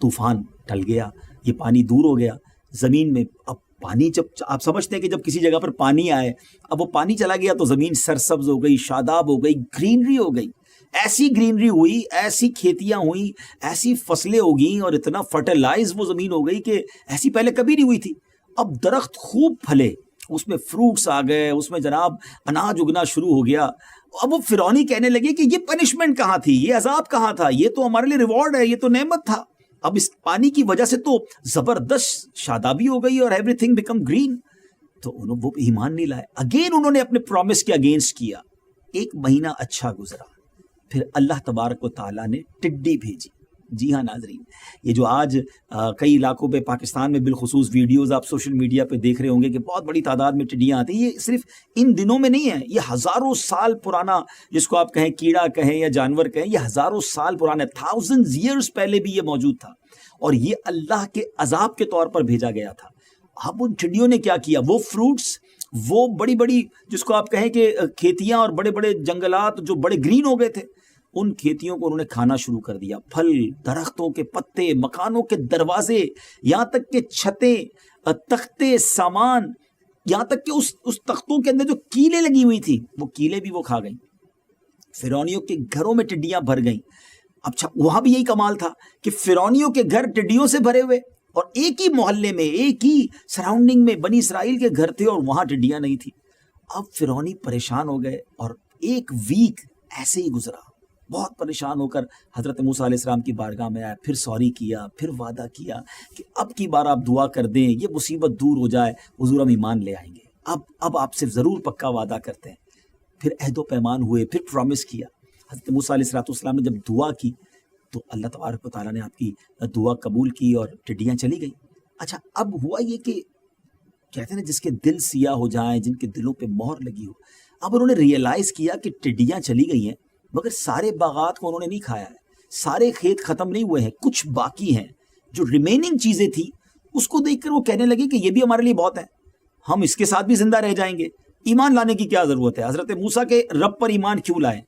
طوفان ٹل گیا, یہ پانی دور ہو گیا زمین میں. اب پانی جب آپ سمجھتے ہیں کہ جب کسی جگہ پر پانی آئے, اب وہ پانی چلا گیا تو زمین سرسبز ہو گئی, شاداب ہو گئی, گرینری ہو گئی. ایسی گرینری ہوئی, ایسی کھیتیاں ہوئیں, ایسی فصلیں ہو گئیں, اور اتنا فرٹیلائز وہ زمین ہو گئی کہ ایسی پہلے کبھی نہیں ہوئی تھی. اب درخت خوب پھلے, اس میں فروٹس آ گئے, اس میں جناب اناج اگنا شروع ہو گیا. اب وہ فرعونی کہنے لگے کہ یہ پنشمنٹ کہاں تھی, یہ عذاب کہاں تھا, یہ تو ہمارے لیے ریوارڈ ہے, یہ تو نعمت تھا. اب اس پانی کی وجہ سے تو زبردست شادابی ہو گئی اور ایوری تھنگ بیکم گرین. تو وہ ایمان نہیں لائے. اگین انہوں نے اپنے پرومس کے اگینسٹ کیا. 1 مہینہ اچھا گزرا, پھر اللہ تبارک و تعالیٰ نے ٹڈی بھیجی. جی ہاں ناظرین, یہ جو آج کئی علاقوں پہ پاکستان میں بالخصوص ویڈیوز آپ سوشل میڈیا پہ دیکھ رہے ہوں گے کہ بہت بڑی تعداد میں ٹڈیاں آتی ہیں, یہ صرف ان دنوں میں نہیں ہے, یہ ہزاروں سال پرانا, جس کو آپ کہیں کیڑا کہیں یا جانور کہیں, یہ ہزاروں سال پرانا, thousands years پہلے بھی یہ موجود تھا, اور یہ اللہ کے عذاب کے طور پر بھیجا گیا تھا. اب ان ٹڈیوں نے کیا کیا, وہ فروٹس, وہ بڑی بڑی جس کو آپ کہیں کہ کھیتیاں اور بڑے بڑے جنگلات جو بڑے گرین ہو گئے تھے, ان کھیتیوں کو انہوں نے کھانا شروع کر دیا. پھل, درختوں کے پتے, مکانوں کے دروازے, یہاں تک کہ چھتیں, تختے, سامان, یہاں تک کہ اس تختوں کے اندر جو کیلیں لگی ہوئی تھی وہ کیلیں بھی وہ کھا گئیں. فرعونیوں کے گھروں میں ٹڈیاں بھر گئیں. اچھا وہاں بھی یہی کمال تھا کہ فرعونیوں کے گھر ٹڈیوں سے بھرے ہوئے, اور ایک ہی محلے میں, ایک ہی سراؤنڈنگ میں بنی اسرائیل کے گھر تھے اور وہاں ٹڈیاں نہیں تھی. اب فرعونی پریشان ہو گئے, اور 1 ویک ایسے ہی گزرا. بہت پریشان ہو کر حضرت موسیٰ علیہ السلام کی بارگاہ میں آیا, پھر سوری کیا, پھر وعدہ کیا کہ اب کی بار آپ دعا کر دیں, یہ مصیبت دور ہو جائے, حضور ہم ایمان لے آئیں گے, اب آپ سے ضرور پکا وعدہ کرتے ہیں. پھر عہد و پیمان ہوئے, پھر پرومس کیا. حضرت موسیٰ علیہ السلام نے جب دعا کی تو اللہ تبارک و تعالیٰ نے آپ کی دعا قبول کی اور ٹڈیاں چلی گئی. اچھا اب ہوا یہ کہ کہتے ہیں جس کے دل سیاہ ہو جائیں, جن کے دلوں پہ مہر لگی ہو, اب انہوں نے ریئلائز کیا کہ ٹڈیاں چلی گئی ہیں مگر سارے باغات کو انہوں نے نہیں کھایا ہے, سارے کھیت ختم نہیں ہوئے ہیں, کچھ باقی ہیں. جو ریمیننگ چیزیں تھیں اس کو دیکھ کر وہ کہنے لگے کہ یہ بھی ہمارے لیے بہت ہے, ہم اس کے ساتھ بھی زندہ رہ جائیں گے, ایمان لانے کی کیا ضرورت ہے, حضرت موسیٰ کے رب پر ایمان کیوں لائیں.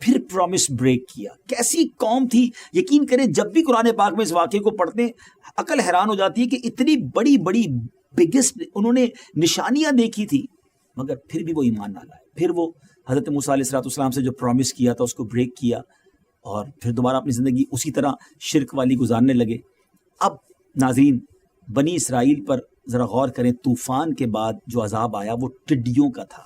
پھر پرومس بریک کیا. کیسی قوم تھی, یقین کریں جب بھی قرآن پاک میں اس واقعے کو پڑھتے ہیں عقل حیران ہو جاتی ہے کہ اتنی بڑی بڑی بگیسٹ انہوں نے نشانیاں دیکھی تھی مگر پھر بھی وہ ایمان نہ لائے. پھر وہ حضرت موسیٰ علیہ السلام سے جو پرومس کیا تھا اس کو بریک کیا, اور پھر دوبارہ اپنی زندگی اسی طرح شرک والی گزارنے لگے. اب ناظرین بنی اسرائیل پر ذرا غور کریں, طوفان کے بعد جو عذاب آیا وہ ٹڈیوں کا تھا.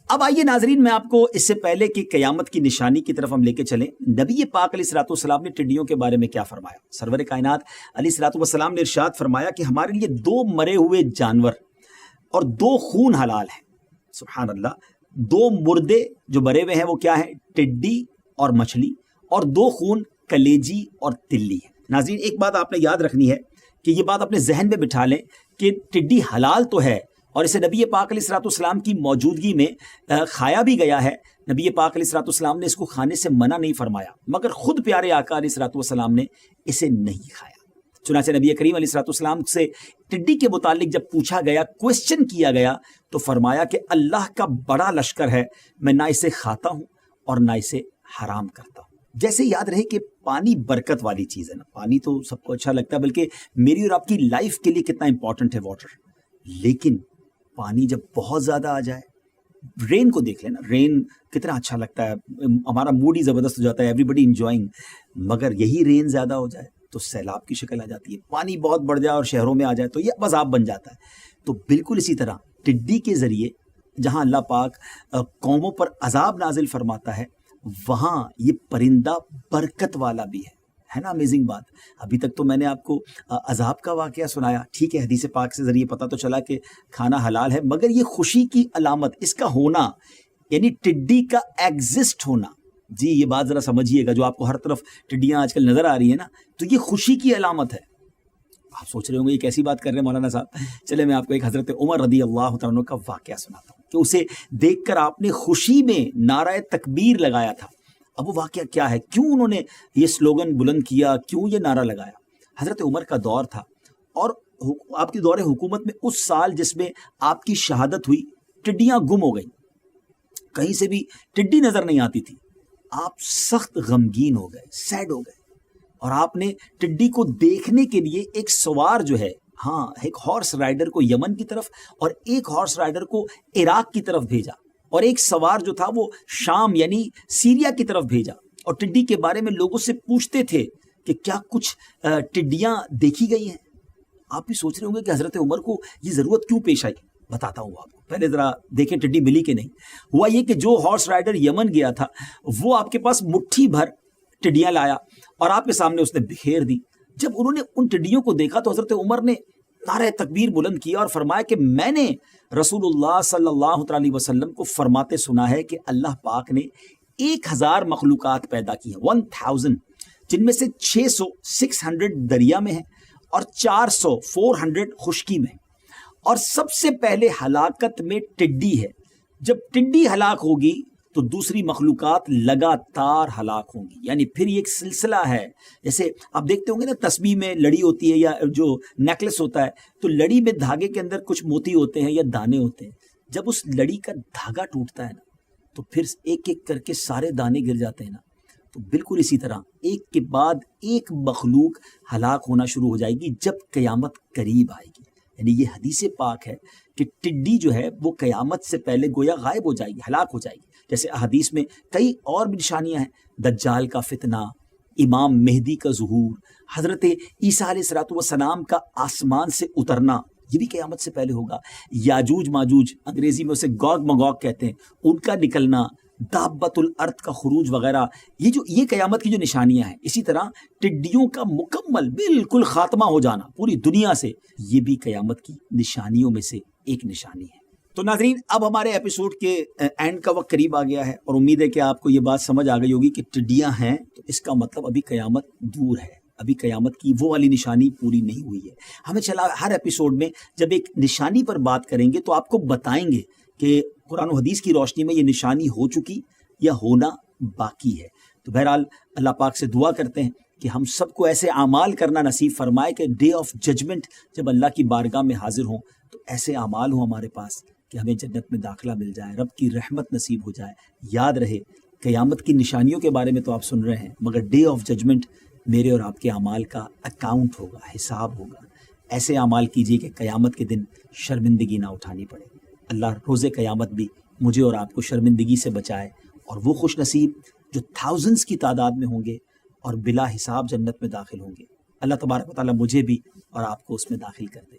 اب آئیے ناظرین میں آپ کو اس سے پہلے کہ قیامت کی نشانی کی طرف ہم لے کے چلیں, نبی پاک علیہ السلام نے ٹڈیوں کے بارے میں کیا فرمایا. سرور کائنات علیہ السلام نے ارشاد فرمایا کہ ہمارے لیے 2 مرے ہوئے جانور اور 2 خون حلال ہیں. سبحان اللہ, 2 مردے جو مرے ہوئے ہیں وہ کیا ہیں, ٹڈی اور مچھلی, اور 2 خون کلیجی اور تلی ہے. ناظرین ایک بات آپ نے یاد رکھنی ہے کہ یہ بات اپنے ذہن میں بٹھا لیں کہ ٹڈی حلال تو ہے اور اسے نبی پاک علیہ السلام کی موجودگی میں کھایا بھی گیا ہے. نبی پاک علیہ السلام نے اس کو کھانے سے منع نہیں فرمایا مگر خود پیارے آقا علیہ السلام نے اسے نہیں کھایا. چنانچہ نبی کریم علیہ السلام سے ٹڈی کے متعلق جب پوچھا گیا, کوسچن کیا گیا, تو فرمایا کہ اللہ کا بڑا لشکر ہے, میں نہ اسے کھاتا ہوں اور نہ اسے حرام کرتا ہوں. جیسے یاد رہے کہ پانی برکت والی چیز ہے نا, پانی تو سب کو اچھا لگتا ہے, بلکہ میری اور آپ کی لائف کے لیے کتنا امپورٹنٹ ہے واٹر. لیکن پانی جب بہت زیادہ آ جائے, رین کو دیکھ لینا, رین کتنا اچھا لگتا ہے, ہمارا موڈ ہی زبردست ہو جاتا ہے, ایوری بڈی انجوائنگ. مگر یہی رین زیادہ ہو جائے تو سیلاب کی شکل آ جاتی ہے, پانی بہت بڑھ جائے اور شہروں میں آ جائے تو یہ عذاب بن جاتا ہے. تو بالکل اسی طرح ٹڈی کے ذریعے جہاں اللہ پاک قوموں پر عذاب نازل فرماتا ہے, وہاں یہ پرندہ برکت والا بھی ہے نا. امیزنگ بات. ابھی تک تو میں نے آپ کو عذاب کا واقعہ سنایا, ٹھیک ہے, حدیث پاک سے ذریعے پتہ تو چلا کہ کھانا حلال ہے, مگر یہ خوشی کی علامت, اس کا ہونا, یعنی ٹڈی کا ایگزسٹ ہونا, جی یہ بات ذرا سمجھیے گا, جو آپ کو ہر طرف ٹڈیاں آج کل نظر آ رہی ہیں نا, تو یہ خوشی کی علامت ہے. آپ سوچ رہے ہوں گے یہ کیسی بات کر رہے ہیں مولانا صاحب. چلے میں آپ کو ایک حضرت عمر رضی اللہ تعالیٰ عنہ کا واقعہ سناتا ہوں کہ اسے دیکھ کر آپ نے خوشی میں نعرہ تکبیر لگایا تھا. اب وہ واقعہ کیا ہے, کیوں انہوں نے یہ سلوگن بلند کیا, کیوں یہ نعرہ لگایا. حضرت عمر کا دور تھا اور آپ کی دور حکومت میں اس سال جس میں آپ کی شہادت ہوئی, ٹڈیاں گم ہو گئیں, کہیں سے بھی ٹڈی نظر نہیں آتی تھی. آپ سخت غمگین ہو گئے, سیڈ ہو گئے, اور آپ نے ٹڈی کو دیکھنے کے لیے ایک سوار جو ہے، ہاں ایک ہارس رائڈر کو یمن کی طرف اور ایک ہارس رائڈر کو عراق کی طرف بھیجا، اور ایک سوار جو تھا وہ شام یعنی سیریا کی طرف بھیجا، اور ٹڈی کے بارے میں لوگوں سے پوچھتے تھے کہ کیا کچھ ٹڈیاں دیکھی گئی ہیں۔ آپ بھی سوچ رہے ہوں گے کہ حضرت عمر کو یہ ضرورت کیوں پیش آئی، بتاتا ہوں آپ کو، پہلے ذرا دیکھیں ٹڈی ملی کہ نہیں۔ ہوا یہ کہ جو ہارس رائڈر یمن گیا تھا وہ آپ کے پاس مٹھی بھر ٹڈیاں لایا اور آپ کے سامنے اس نے بکھیر دی۔ جب انہوں نے ان ٹڈیوں کو دیکھا تو حضرت عمر نے نعرہ تکبیر بلند کیا اور فرمایا کہ میں نے رسول اللہ صلی اللہ علیہ وسلم کو فرماتے سنا ہے کہ اللہ پاک نے 1000 مخلوقات پیدا کی ہیں، 1000، جن میں سے 600 دریا میں ہیں اور 400 خشکی میں، اور سب سے پہلے ہلاکت میں ٹڈی ہے۔ جب ٹڈی ہلاک ہوگی تو دوسری مخلوقات لگاتار ہلاک ہوں گی، یعنی پھر یہ ایک سلسلہ ہے۔ جیسے آپ دیکھتے ہوں گے نا تسبیح میں لڑی ہوتی ہے یا جو نیکلس ہوتا ہے، تو لڑی میں دھاگے کے اندر کچھ موتی ہوتے ہیں یا دانے ہوتے ہیں، جب اس لڑی کا دھاگا ٹوٹتا ہے نا تو پھر ایک ایک کر کے سارے دانے گر جاتے ہیں نا، تو بالکل اسی طرح ایک کے بعد ایک مخلوق ہلاک ہونا شروع ہو جائے گی جب قیامت قریب آئے گی۔ یعنی یہ حدیث پاک ہے کہ ٹڈی جو ہے وہ قیامت سے پہلے گویا غائب ہو جائے گی، ہلاک ہو جائے گی۔ جیسے احادیث میں کئی اور بھی نشانیاں ہیں، دجال کا فتنہ، امام مہدی کا ظہور، حضرت عیسیٰ علیہ السلام کا آسمان سے اترنا، یہ بھی قیامت سے پہلے ہوگا، یاجوج ماجوج انگریزی میں اسے گوگ مگوگ کہتے ہیں، ان کا نکلنا، دابت الارض کا خروج وغیرہ، یہ قیامت کی جو نشانیاں ہیں۔ اسی طرح ٹڈیوں کا مکمل بالکل خاتمہ ہو جانا پوری دنیا سے، یہ بھی قیامت کی نشانیوں میں سے ایک نشانی ہے۔ تو ناظرین، اب ہمارے ایپیسوڈ کے اینڈ کا وقت قریب آ گیا ہے، اور امید ہے کہ آپ کو یہ بات سمجھ آ گئی ہوگی کہ ٹڈیاں ہیں تو اس کا مطلب ابھی قیامت دور ہے، ابھی قیامت کی وہ والی نشانی پوری نہیں ہوئی ہے۔ ہمیں چلا ہر ایپیسوڈ میں جب ایک نشانی پر بات کریں گے تو آپ کو بتائیں گے کہ قرآن و حدیث کی روشنی میں یہ نشانی ہو چکی یا ہونا باقی ہے۔ تو بہرحال اللہ پاک سے دعا کرتے ہیں کہ ہم سب کو ایسے اعمال کرنا نصیب فرمائے کہ ڈے آف ججمنٹ جب اللہ کی بارگاہ میں حاضر ہوں تو ایسے اعمال ہوں ہمارے پاس کہ ہمیں جنت میں داخلہ مل جائے، رب کی رحمت نصیب ہو جائے۔ یاد رہے، قیامت کی نشانیوں کے بارے میں تو آپ سن رہے ہیں، مگر ڈے آف ججمنٹ میرے اور آپ کے اعمال کا اکاؤنٹ ہوگا، حساب ہوگا۔ ایسے اعمال کیجیے کہ قیامت کے دن شرمندگی نہ اٹھانی پڑے۔ اللہ روز قیامت بھی مجھے اور آپ کو شرمندگی سے بچائے، اور وہ خوش نصیب جو تھاؤزنڈز کی تعداد میں ہوں گے اور بلا حساب جنت میں داخل ہوں گے۔ اللہ تبارک و تعالیٰ مجھے بھی اور آپ کو اس میں داخل کر دے۔